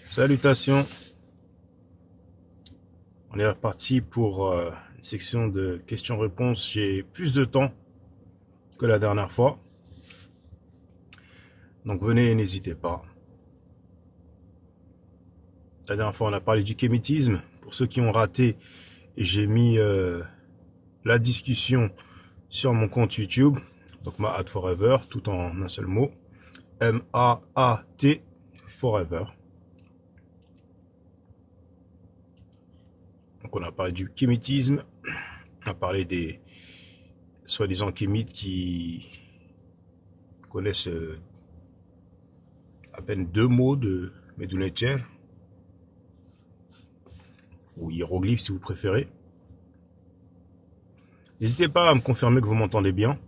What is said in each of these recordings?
Salutations. On est reparti pour une section de questions-réponses. J'ai plus de temps que la dernière fois. Donc venez, n'hésitez pas. La dernière fois, on a parlé du kémitisme. Pour ceux qui ont raté, j'ai mis la discussion sur mon compte YouTube. Donc Maat Forever, tout en un seul mot. M-A-A-T Forever. Donc on a parlé du kémitisme. On a parlé des soi-disant kémites qui connaissent à peine 2 mots de Medunetcher, ou hiéroglyphes si vous préférez. N'hésitez pas à me confirmer que vous m'entendez bien.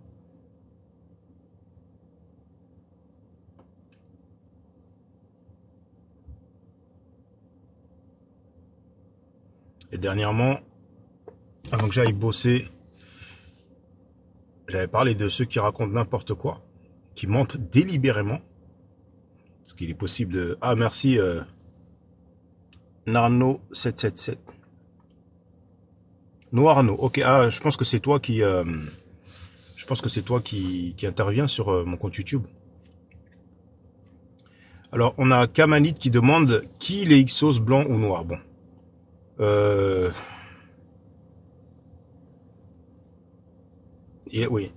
Et dernièrement, avant que j'aille bosser, j'avais parlé de ceux qui racontent n'importe quoi, qui mentent délibérément. Parce qu'il est possible de... Ah, merci Narno777. Noirno, ok. Ah, je pense que c'est toi qui... qui intervient sur mon compte YouTube. Alors, on a Kamanit qui demande qui les Ixos blancs ou noirs. Bon. Oui.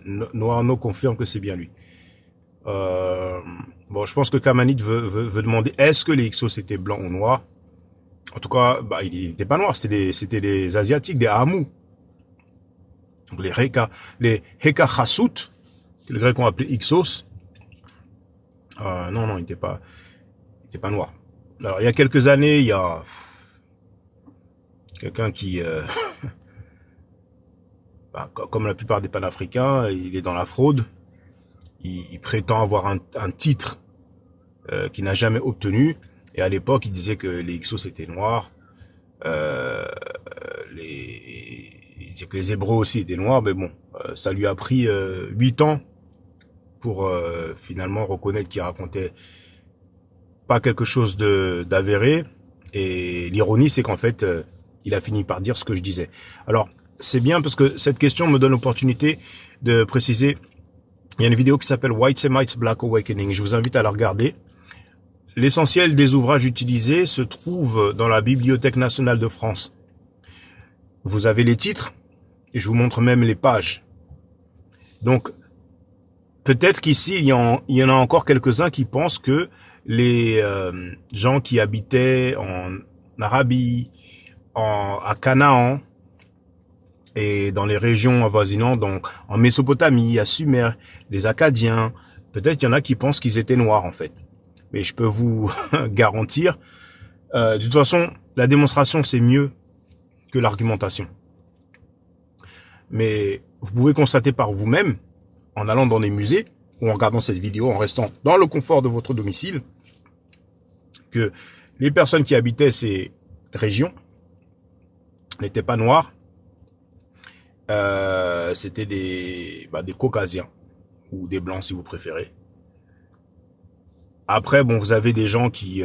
Noirno confirme que c'est bien lui. Bon, je pense que Kamanit veut demander est-ce que les Ixos étaient blancs ou noirs. En tout cas, bah, il n'était pas noir, c'était les Asiatiques, des Hamous. Donc les Heka Chassut, que les Grecs ont appelé Ixos. Non, il n'était pas noir. Alors, il y a quelques années, il y a quelqu'un qui, bah, comme la plupart des panafricains, il est dans la fraude. Il prétend avoir un titre qu'il n'a jamais obtenu. Et à l'époque, il disait que les Ixos étaient noirs. Il disait que les Hébreux aussi étaient noirs. Mais bon, ça lui a pris 8 ans pour finalement reconnaître qu'il racontait pas quelque chose d'avéré. Et l'ironie, c'est qu'en fait, il a fini par dire ce que je disais. Alors, c'est bien parce que cette question me donne l'opportunité de préciser. Il y a une vidéo qui s'appelle White Semites Black Awakening. Je vous invite à la regarder. L'essentiel des ouvrages utilisés se trouve dans la Bibliothèque nationale de France. Vous avez les titres et je vous montre même les pages. Donc, peut-être qu'ici, il y en a encore quelques-uns qui pensent que les gens qui habitaient en Arabie, à Canaan et dans les régions avoisinantes, donc en Mésopotamie, à Sumer, les Akkadiens, peut-être il y en a qui pensent qu'ils étaient noirs en fait. Mais je peux vous garantir, de toute façon, la démonstration c'est mieux que l'argumentation. Mais vous pouvez constater par vous-même, en allant dans les musées, ou en regardant cette vidéo, en restant dans le confort de votre domicile, que les personnes qui habitaient ces régions n'étaient pas noires, c'était des caucasiens, ou des blancs si vous préférez. Après, bon, vous avez des gens qui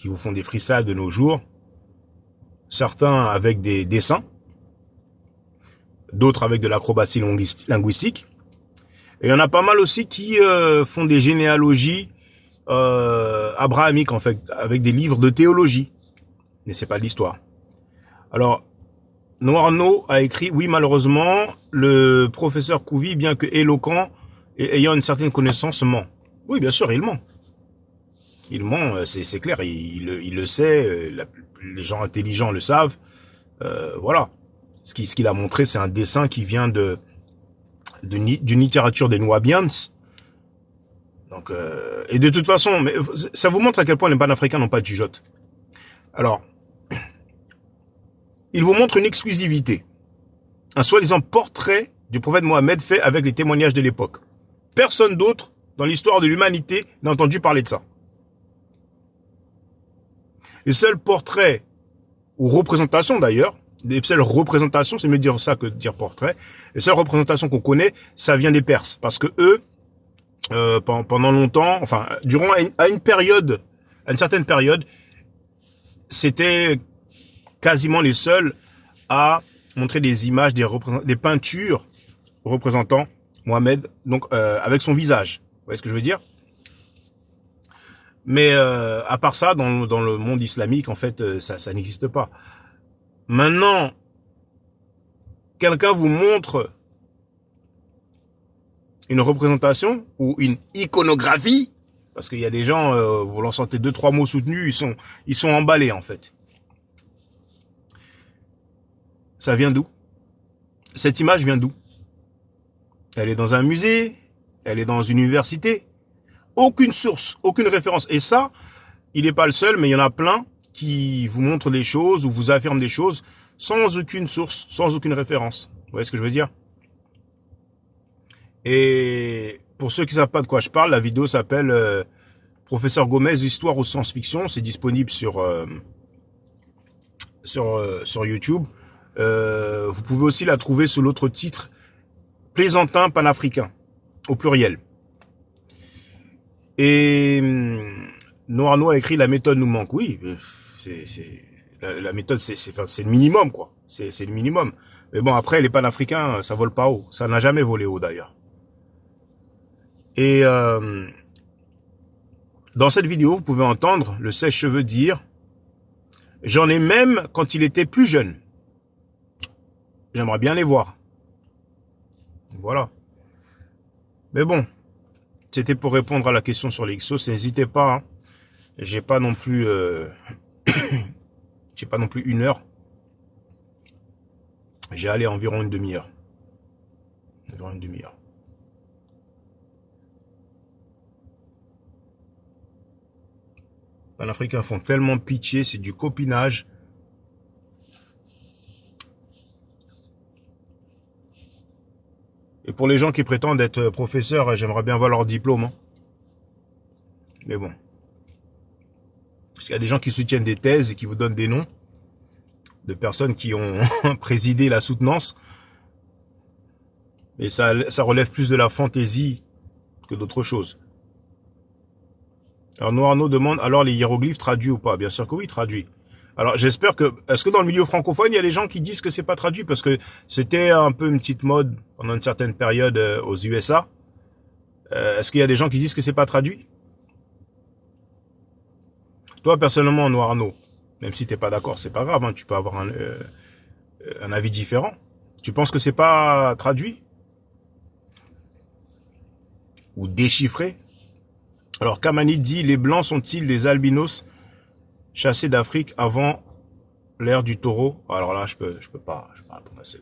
vous font des freestyles de nos jours, certains avec des dessins, d'autres avec de l'acrobatie linguistique, et il y en a pas mal aussi qui font des généalogies abrahamiques en fait, avec des livres de théologie, mais c'est pas de l'histoire. Alors, Noirno a écrit, oui, malheureusement, le professeur Couvi, bien que éloquent et ayant une certaine connaissance, ment. Oui, bien sûr, il ment. Il ment, c'est clair, il le sait, les gens intelligents le savent. Voilà. Ce qu'il a montré, c'est un dessin qui vient d'une littérature des Nubians. Donc, et de toute façon, mais ça vous montre à quel point les panafricains n'ont pas de jugeote. Alors, il vous montre une exclusivité. Un soi-disant portrait du prophète Mohammed fait avec les témoignages de l'époque. Personne d'autre dans l'histoire de l'humanité n'a entendu parler de ça. Les seuls portraits, ou représentations d'ailleurs, Les seules représentations, c'est mieux de dire ça que de dire portrait. Les seules représentations qu'on connaît, ça vient des Perses. Parce que eux, pendant longtemps, enfin, durant à une période, à une certaine période, c'était quasiment les seuls à montrer des images, des peintures représentant Mohamed, donc avec son visage. Vous voyez ce que je veux dire? Mais à part ça, dans le monde islamique, en fait, ça n'existe pas. Maintenant, quelqu'un vous montre une représentation ou une iconographie, parce qu'il y a des gens, vous leur sortez 2-3 mots soutenus, ils sont emballés en fait. Ça vient d'où? Cette image vient d'où? Elle est dans un musée? Elle est dans une université? Aucune source, aucune référence. Et ça, il n'est pas le seul, mais il y en a plein qui vous montrent des choses ou vous affirment des choses sans aucune source, sans aucune référence. Vous voyez ce que je veux dire? Et pour ceux qui ne savent pas de quoi je parle, la vidéo s'appelle Professeur Gomez, Histoire ou Science-Fiction. C'est disponible sur YouTube. Vous pouvez aussi la trouver sous l'autre titre, Plaisantin panafricain, au pluriel. Et Noir a écrit La méthode nous manque. Oui, la méthode, c'est le minimum, quoi. C'est le minimum. Mais bon, après, les panafricains, ça vole pas haut. Ça n'a jamais volé haut, d'ailleurs. Et dans cette vidéo, vous pouvez entendre le sèche-cheveux dire « J'en ai même quand il était plus jeune. J'aimerais bien les voir. » Voilà. Mais bon, c'était pour répondre à la question sur les Ixos. N'hésitez pas. Hein. J'ai pas non plus j'ai pas non plus 1 heure. J'ai allé environ une demi-heure. Environ une demi-heure. Les Africains font tellement pitié, c'est du copinage. Et pour les gens qui prétendent être professeurs, j'aimerais bien voir leur diplôme. Hein. Mais bon. Parce qu'il y a des gens qui soutiennent des thèses et qui vous donnent des noms de personnes qui ont présidé la soutenance. Et ça relève plus de la fantaisie que d'autre chose. Alors Noirno demande, alors les hiéroglyphes traduits ou pas? Bien sûr que oui, traduits. Alors j'espère que, est-ce que dans le milieu francophone, il y a des gens qui disent que c'est pas traduit? Parce que c'était un peu une petite mode pendant une certaine période aux USA. Est-ce qu'il y a des gens qui disent que c'est pas traduit? Toi, personnellement, Noirno, même si t'es pas d'accord, c'est pas grave, hein, tu peux avoir un avis différent. Tu penses que c'est pas traduit? Ou déchiffré? Alors, Kamani dit, les Blancs sont-ils des albinos chassés d'Afrique avant l'ère du taureau? Alors là, je peux pas répondre à ça.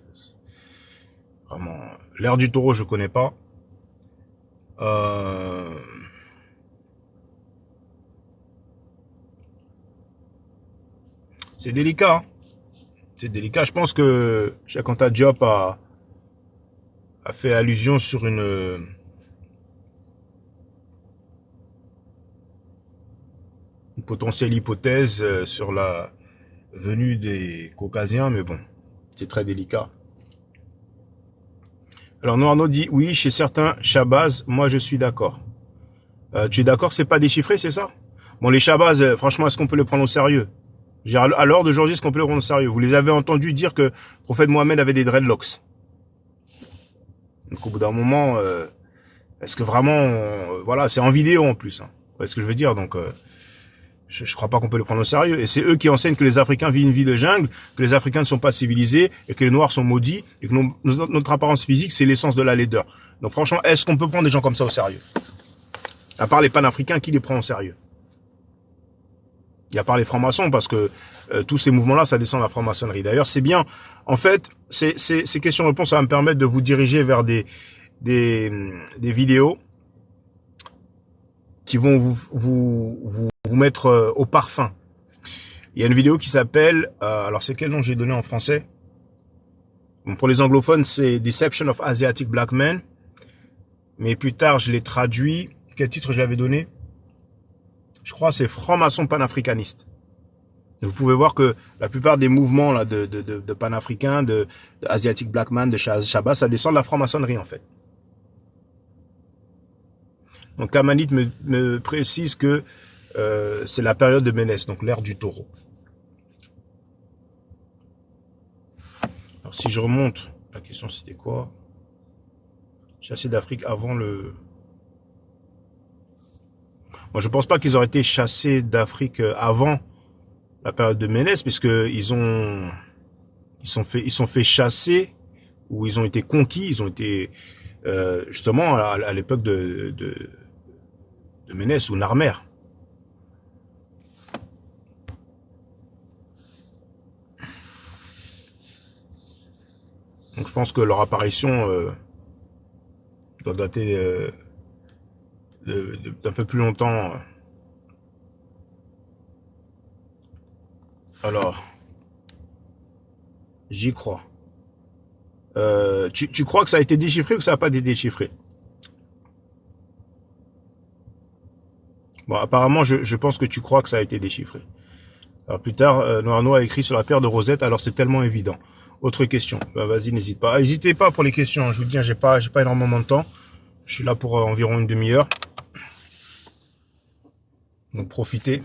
Vraiment, l'ère du taureau, je connais pas. C'est délicat. Hein. C'est délicat. Je pense que Cheikh Anta Diop a fait allusion sur une potentielle hypothèse sur la venue des Caucasiens, mais bon, c'est très délicat. Alors Noirno dit, oui, chez certains Shabazz, moi je suis d'accord. Tu es d'accord, c'est pas déchiffré, c'est ça? Bon, les Shabazz, franchement, est-ce qu'on peut les prendre au sérieux? À l'heure d'aujourd'hui, est-ce qu'on peut les prendre au sérieux? Vous les avez entendus dire que le prophète Mohammed avait des dreadlocks. Donc au bout d'un moment, est-ce que vraiment, voilà, c'est en vidéo en plus. Hein. Vous voyez ce que je veux dire? Donc je crois pas qu'on peut les prendre au sérieux. Et c'est eux qui enseignent que les Africains vivent une vie de jungle, que les Africains ne sont pas civilisés, et que les Noirs sont maudits, et que notre apparence physique, c'est l'essence de la laideur. Donc franchement, est-ce qu'on peut prendre des gens comme ça au sérieux? À part les panafricains, qui les prend au sérieux? Il y a pas les francs-maçons, parce que tous ces mouvements-là, ça descend de la franc-maçonnerie. D'ailleurs, c'est bien. En fait, ces questions-réponses, ça va me permettre de vous diriger vers des vidéos qui vont vous mettre au parfum. Il y a une vidéo qui s'appelle, alors c'est quel nom j'ai donné en français? Bon, pour les anglophones, c'est Deception of Asiatic Black Men. Mais plus tard, je l'ai traduit. Quel titre je l'avais donné? Je crois que c'est franc-maçon panafricaniste. Vous pouvez voir que la plupart des mouvements là de panafricains, de Asiatic Black Man, de Shabbat, ça descend de la franc-maçonnerie en fait. Donc Kamanit me précise que c'est la période de Ménès, donc l'ère du taureau. Alors si je remonte, la question c'était quoi? Chassé d'Afrique avant le... Moi je pense pas qu'ils auraient été chassés d'Afrique avant la période de Ménès, puisque ils sont fait chasser, ou ils ont été conquis, ils ont été justement à l'époque de Ménès ou Narmer. Donc je pense que leur apparition doit dater d'un peu plus longtemps. Alors, j'y crois. Tu crois que ça a été déchiffré ou que ça n'a pas été déchiffré? Bon, apparemment, je pense que tu crois que ça a été déchiffré. Alors plus tard, Noirno a écrit sur la paire de Rosette, alors c'est tellement évident. Autre question. Ben, vas-y, n'hésite pas. N'hésitez pas pour les questions. Je vous dis, j'ai pas énormément de temps. Je suis là pour environ une demi-heure. Donc profitez.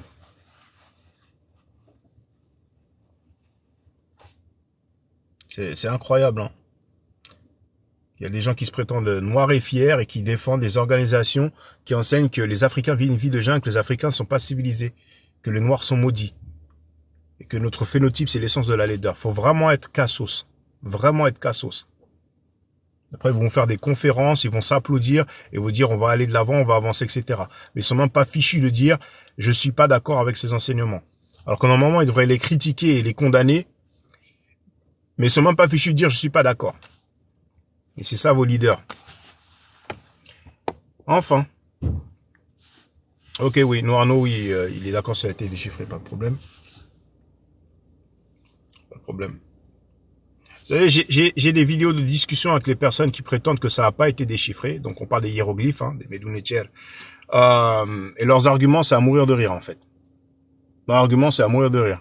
C'est incroyable, hein. Il y a des gens qui se prétendent noirs et fiers et qui défendent des organisations qui enseignent que les Africains vivent une vie de jungle, que les Africains ne sont pas civilisés, que les Noirs sont maudits. Et que notre phénotype, c'est l'essence de la laideur. Faut vraiment être cassos. Vraiment être cassos. Après, ils vont faire des conférences, ils vont s'applaudir et vous dire on va aller de l'avant, on va avancer, etc. Mais ils sont même pas fichus de dire je suis pas d'accord avec ces enseignements. Alors que normalement, ils devraient les critiquer et les condamner, mais ils sont même pas fichus de dire je suis pas d'accord. Et c'est ça vos leaders. Enfin. Ok, oui, Noirno, oui, il est d'accord, ça a été déchiffré, pas de problème. Pas de problème. Vous savez, j'ai des vidéos de discussion avec les personnes qui prétendent que ça n'a pas été déchiffré. Donc on parle des hiéroglyphes, hein, des Medunetcher. Et leurs arguments, c'est à mourir de rire, en fait. Leur argument, c'est à mourir de rire.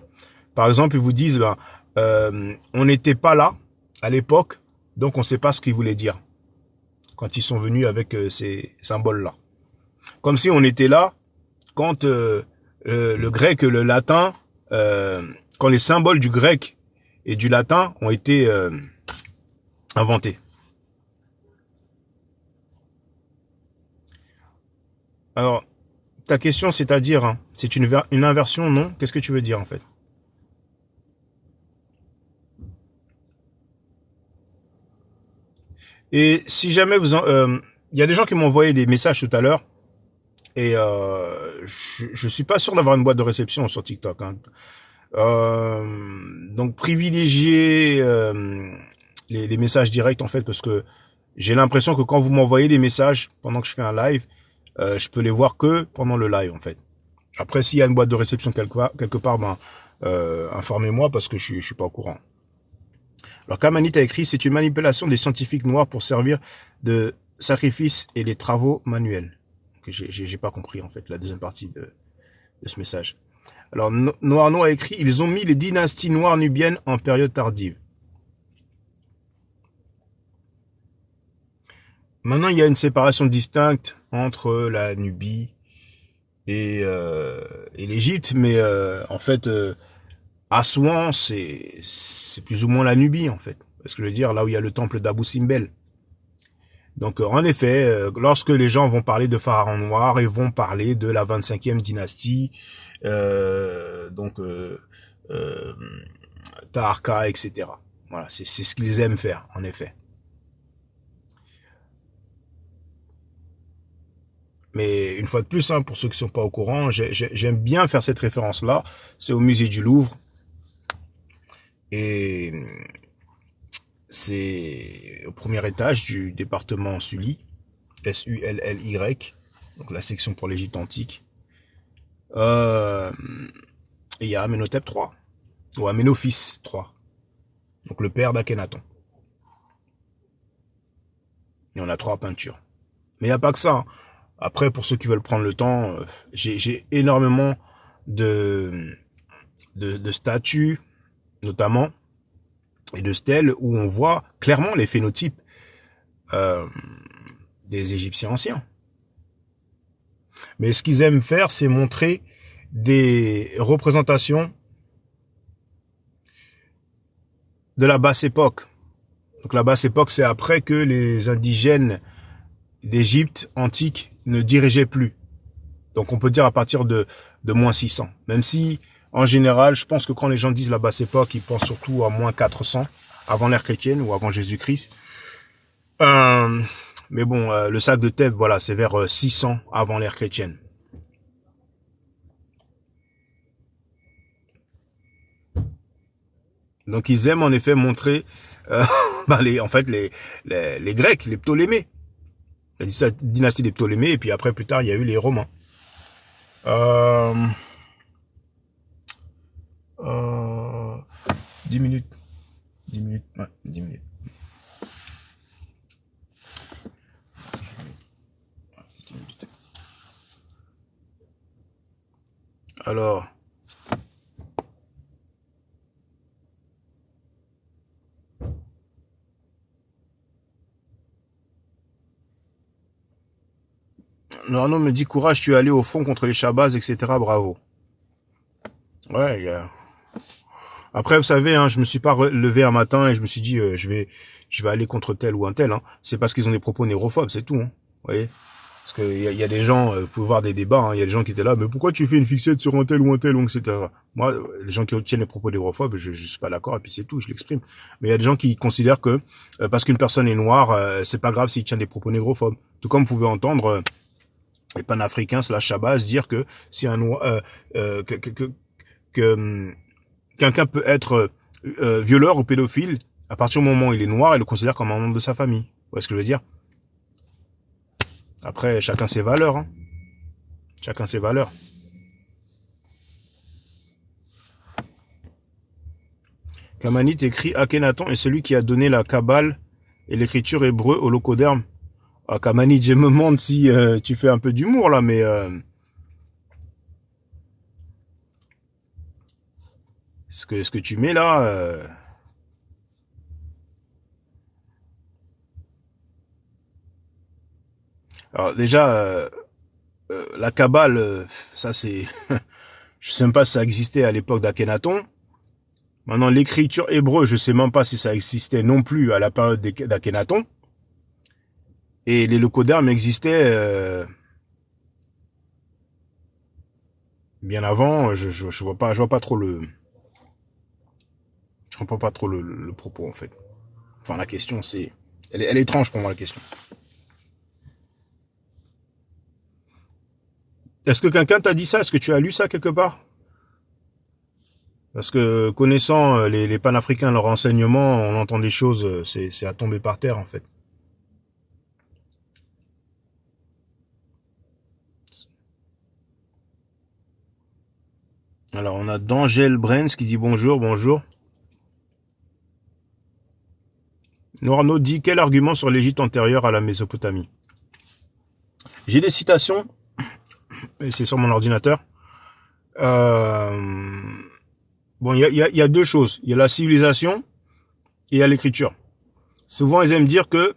Par exemple, ils vous disent, ben, on n'était pas là à l'époque, donc on ne sait pas ce qu'ils voulaient dire quand ils sont venus avec ces symboles-là. Comme si on était là quand le grec et le latin, quand les symboles du grec et du latin ont été inventés. Alors, ta question, c'est-à-dire, hein, c'est une inversion, non? Qu'est-ce que tu veux dire, en fait? Et si jamais vous... il y a des gens qui m'ont envoyé des messages tout à l'heure, et je suis pas sûr d'avoir une boîte de réception sur TikTok. Hein. Donc, privilégiez les messages directs, en fait, parce que j'ai l'impression que quand vous m'envoyez des messages pendant que je fais un live, je peux les voir que pendant le live, en fait. Après, s'il y a une boîte de réception quelque part, ben, informez-moi parce que je suis pas au courant. Alors, Kamanit a écrit, c'est une manipulation des scientifiques noirs pour servir de sacrifice et les travaux manuels. J'ai pas compris, en fait, la deuxième partie de ce message. Alors, Noirno a écrit, ils ont mis les dynasties noires nubiennes en période tardive. Maintenant, il y a une séparation distincte entre la Nubie et l'Égypte, mais en fait, Assouan, c'est plus ou moins la Nubie, en fait. Parce que je veux dire, là où il y a le temple d'Abou Simbel. Donc, en effet, lorsque les gens vont parler de Pharaon noir, ils vont parler de la 25e dynastie, Taharqa, etc. Voilà, c'est ce qu'ils aiment faire, en effet. Mais une fois de plus, hein, pour ceux qui sont pas au courant, j'aime bien faire cette référence-là. C'est au musée du Louvre. Et c'est au premier étage du département Sully, S-U-L-L-Y, donc la section pour l'Égypte antique. Et il y a Amenhotep III, ou Amenophis III, donc le père d'Akhenaton. Et on a 3 peintures. Mais il n'y a pas que ça. Hein. Après, pour ceux qui veulent prendre le temps, j'ai énormément de de statues, notamment, et de stèles où on voit clairement les phénotypes des Égyptiens anciens. Mais ce qu'ils aiment faire, c'est montrer des représentations de la basse époque. Donc la basse époque, c'est après que les indigènes d'Égypte antique ne dirigeaient plus. Donc on peut dire à partir de moins 600. Même si, en général, je pense que quand les gens disent la basse époque, ils pensent surtout à moins 400, avant l'ère chrétienne ou avant Jésus-Christ. Mais bon, le sac de Thèbes, voilà, c'est vers 600 avant l'ère chrétienne. Donc ils aiment en effet montrer les Grecs, les Ptolémées. La dynastie des Ptolémées, et puis après, plus tard, il y a eu les Romains. 10 minutes. 10 minutes, ouais, 10 minutes. Alors, Arnaud me dit courage, tu es allé au front contre les Shabazz, etc. Bravo. Ouais, après, vous savez, hein, je me suis pas levé un matin et je me suis dit je vais aller contre tel ou un tel. Hein. C'est parce qu'ils ont des propos négrophobes, c'est tout. Hein. Vous voyez, parce que il y a des gens, vous pouvez voir des débats. Hein, il y a des gens qui étaient là, mais pourquoi tu fais une fixette sur un tel, etc. Moi, les gens qui tiennent les propos négrophobes, je suis pas d'accord et puis c'est tout, je l'exprime. Mais il y a des gens qui considèrent que parce qu'une personne est noire, c'est pas grave s'il tient des propos négrophobes. Tout comme vous pouvez entendre les panafricains / Shabazz dire que si un noir quelqu'un peut être violeur ou pédophile à partir du moment où il est noir et le considère comme un membre de sa famille. Vous voyez ce que je veux dire? Après, chacun ses valeurs. Hein. Chacun ses valeurs. Kamanit écrit Akhenaton est celui qui a donné la Kabbale et l'écriture hébreu au locoderme. Ah, Kamanit, je me demande si tu fais un peu d'humour là, mais ce que tu mets là. Alors déjà, la Kabbale, ça c'est, je sais même pas si ça existait à l'époque d'Akhenaton. Maintenant, l'écriture hébreu, je sais même pas si ça existait non plus à la période d'Akhenaton. Et les locodermes existaient bien avant. Je vois pas trop le, je comprends pas trop le propos en fait. Enfin, la question c'est, elle est étrange pour moi la question. Est-ce que quelqu'un t'a dit ça? Est-ce que tu as lu ça quelque part? Parce que connaissant les panafricains, leurs renseignements, on entend des choses, c'est à tomber par terre en fait. Alors on a D'Angèle Brens qui dit bonjour, bonjour. Noirno dit quel argument sur l'Égypte antérieure à la Mésopotamie? J'ai des citations, et c'est sur mon ordinateur. Bon, il y a deux choses. Il y a la civilisation et il y a l'écriture. Souvent, ils aiment dire que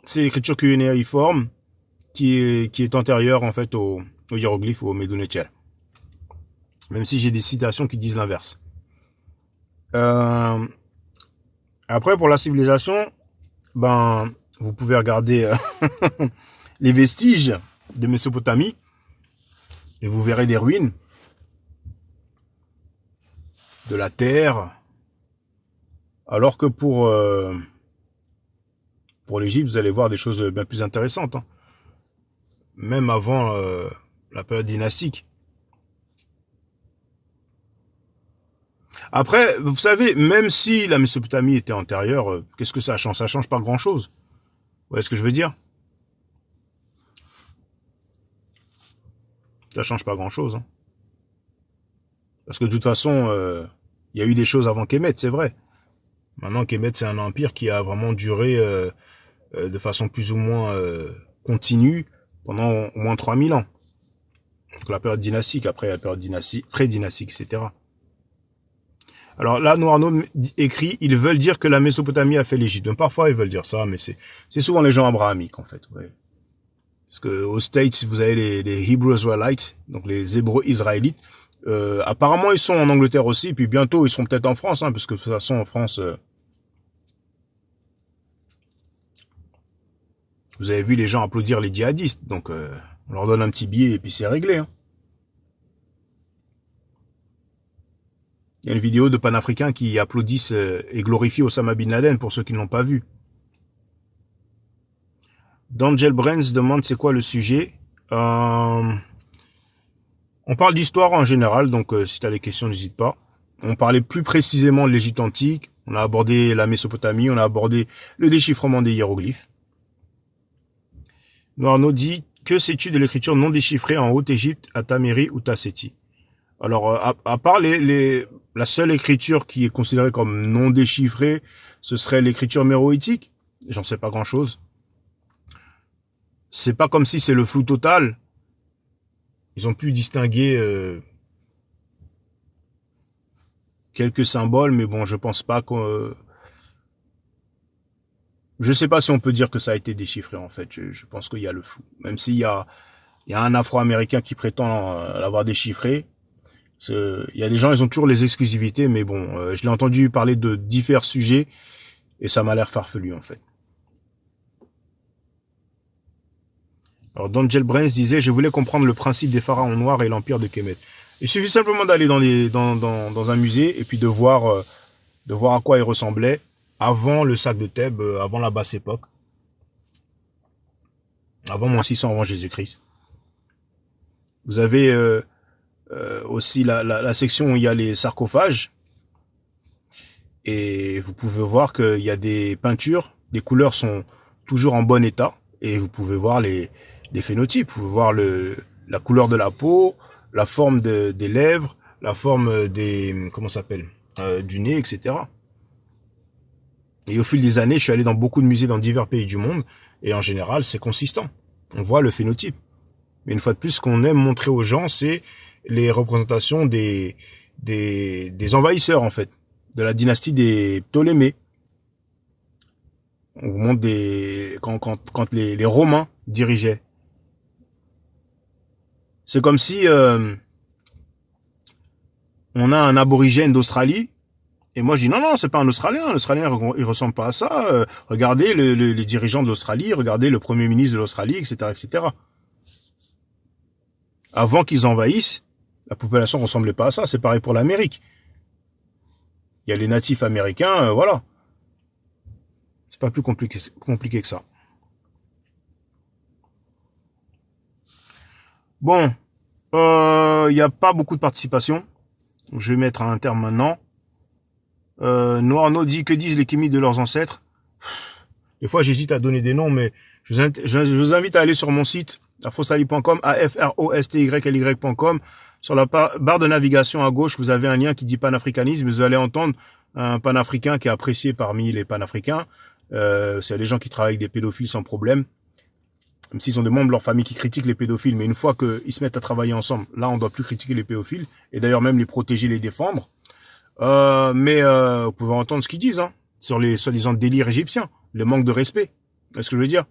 c'est l'écriture cunéiforme qui est antérieure en fait aux hiéroglyphes ou aux Médonetiel. Même si j'ai des citations qui disent l'inverse. Après, pour la civilisation, ben, vous pouvez regarder les vestiges de Mésopotamie et vous verrez des ruines de la terre. Alors que pour l'Égypte, vous allez voir des choses bien plus intéressantes. Hein. Même avant la période dynastique. Après, vous savez, même si la Mésopotamie était antérieure, qu'est-ce que ça change? Ça change pas grand-chose. Vous voyez ce que je veux dire? Ça change pas grand-chose. Hein. Parce que de toute façon, il y a eu des choses avant Kémet, c'est vrai. Maintenant, Kémet, c'est un empire qui a vraiment duré de façon plus ou moins continue pendant au moins 3000 ans. Donc la période dynastique, après la période dynastique, pré-dynastique, etc. Alors là, Noirno écrit, ils veulent dire que la Mésopotamie a fait l'Égypte. Donc, parfois, ils veulent dire ça, mais c'est souvent les gens abrahamiques, en fait. Ouais. Parce que aux States, vous avez les Hebrew Israelites, donc les Hébreux israélites. Apparemment, ils sont en Angleterre aussi, et puis bientôt, ils seront peut-être en France, hein, parce que de toute façon, en France, vous avez vu les gens applaudir les djihadistes. Donc, on leur donne un petit billet, et puis c'est réglé. Hein. Il y a une vidéo de panafricains qui applaudissent et glorifient Osama Bin Laden, pour ceux qui ne l'ont pas vu. D'Angel Brands demande c'est quoi le sujet. On parle d'histoire en général, donc si tu as des questions, n'hésite pas. On parlait plus précisément de l'Égypte antique. On a abordé la Mésopotamie, on a abordé le déchiffrement des hiéroglyphes. Noirno dit, que sais-tu de l'écriture non déchiffrée en Haute-Égypte, à Taméri ou Tasseti? Alors, à part la seule écriture qui est considérée comme non déchiffrée, ce serait l'écriture méroïtique. J'en sais pas grand-chose. C'est pas comme si c'est le flou total. Ils ont pu distinguer quelques symboles, mais bon, je pense pas que... je sais pas si on peut dire que ça a été déchiffré, en fait. Je pense qu'il y a le flou. Même s'il y a un Afro-Américain qui prétend l'avoir déchiffré. Il y a des gens, ils ont toujours les exclusivités, mais bon, je l'ai entendu parler de divers sujets, et ça m'a l'air farfelu, en fait. Alors, D'Angel Brands disait, je voulais comprendre le principe des pharaons noirs et l'empire de Kemet. Il suffit simplement d'aller dans un musée, et puis de voir à quoi ils ressemblaient avant le sac de Thèbes, avant la basse époque. Avant moins 600 avant Jésus-Christ. Vous avez aussi la section où il y a les sarcophages. Et vous pouvez voir qu'il y a des peintures, les couleurs sont toujours en bon état. Et vous pouvez voir les phénotypes. Vous pouvez voir la couleur de la peau, la forme des lèvres, la forme comment ça s'appelle, du nez, etc. Et au fil des années, je suis allé dans beaucoup de musées dans divers pays du monde. Et en général, c'est consistant. On voit le phénotype. Mais une fois de plus, ce qu'on aime montrer aux gens, c'est les représentations des envahisseurs, en fait, de la dynastie des Ptolémées. On vous montre quand les Romains dirigeaient. C'est comme si on a un aborigène d'Australie, et moi je dis non, c'est pas un Australien il ressemble pas à ça. Regardez les dirigeants de l'Australie, regardez le premier ministre de l'Australie, etc., etc. Avant qu'ils envahissent, la population ressemblait pas à ça. C'est pareil pour l'Amérique. Il y a les natifs américains, voilà. C'est pas plus compliqué que ça. Bon, il n'y a pas beaucoup de participation. Je vais mettre un terme maintenant. Noirno dit, que disent les kémites de leurs ancêtres? Des fois, j'hésite à donner des noms, mais je vous invite à aller sur mon site, afrostali.com, afrostyly.com. Sur la barre de navigation à gauche, vous avez un lien qui dit panafricanisme. Vous allez entendre un panafricain qui est apprécié parmi les panafricains. C'est les gens qui travaillent avec des pédophiles sans problème. Même s'ils ont des membres de leur famille qui critiquent les pédophiles. Mais une fois qu'ils se mettent à travailler ensemble, là, on ne doit plus critiquer les pédophiles. Et d'ailleurs, même les protéger, les défendre. Vous pouvez entendre ce qu'ils disent, hein, sur les soi-disant délires égyptiens. Le manque de respect. C'est ce que je veux dire.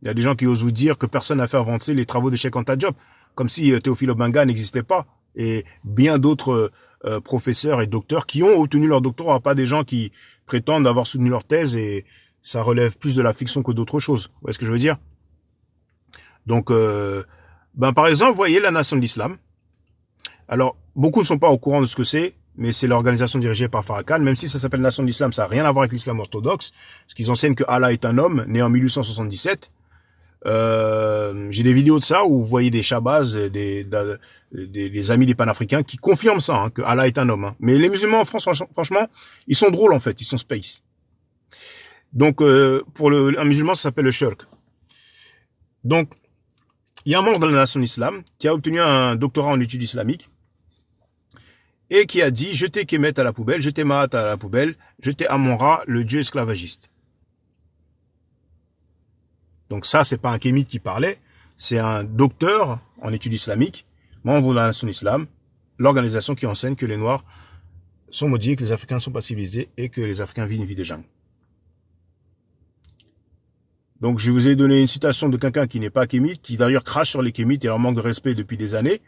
Il y a des gens qui osent vous dire que personne n'a fait avancer les travaux de Cheikh Anta Diop, comme si Théophile Obenga n'existait pas. Et bien d'autres professeurs et docteurs qui ont obtenu leur doctorat, pas des gens qui prétendent avoir soutenu leur thèse, et ça relève plus de la fiction que d'autres choses. Vous voyez ce que je veux dire? Donc, par exemple, vous voyez la Nation de l'Islam. Alors, beaucoup ne sont pas au courant de ce que c'est, mais c'est l'organisation dirigée par Farrakhan. Même si ça s'appelle Nation de l'Islam, ça n'a rien à voir avec l'islam orthodoxe, parce qu'ils enseignent que Allah est un homme, né en 1877. J'ai des vidéos de ça où vous voyez des Shabazz, des amis des panafricains qui confirment ça, hein, que Allah est un homme. Hein. Mais les musulmans en France, franchement, ils sont drôles en fait, ils sont space. Donc, pour un musulman, ça s'appelle le shirk. Donc, il y a un membre de la Nation de l'Islam qui a obtenu un doctorat en études islamiques et qui a dit, jetez Kemet à la poubelle, jetez Mahat à la poubelle, jetez Amon-Ra, le dieu esclavagiste. Donc ça, c'est pas un kémite qui parlait, c'est un docteur en études islamiques, membre de la Nation de l'Islam, l'organisation qui enseigne que les Noirs sont maudits, que les Africains sont pas civilisés et que les Africains vivent une vie de jungle. Donc je vous ai donné une citation de quelqu'un qui n'est pas kémite, qui d'ailleurs crache sur les kémites et leur manque de respect depuis des années,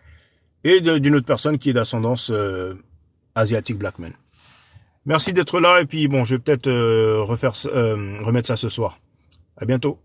et d'une autre personne qui est d'ascendance asiatique black man. Merci d'être là et puis bon, je vais peut-être remettre ça ce soir. À bientôt.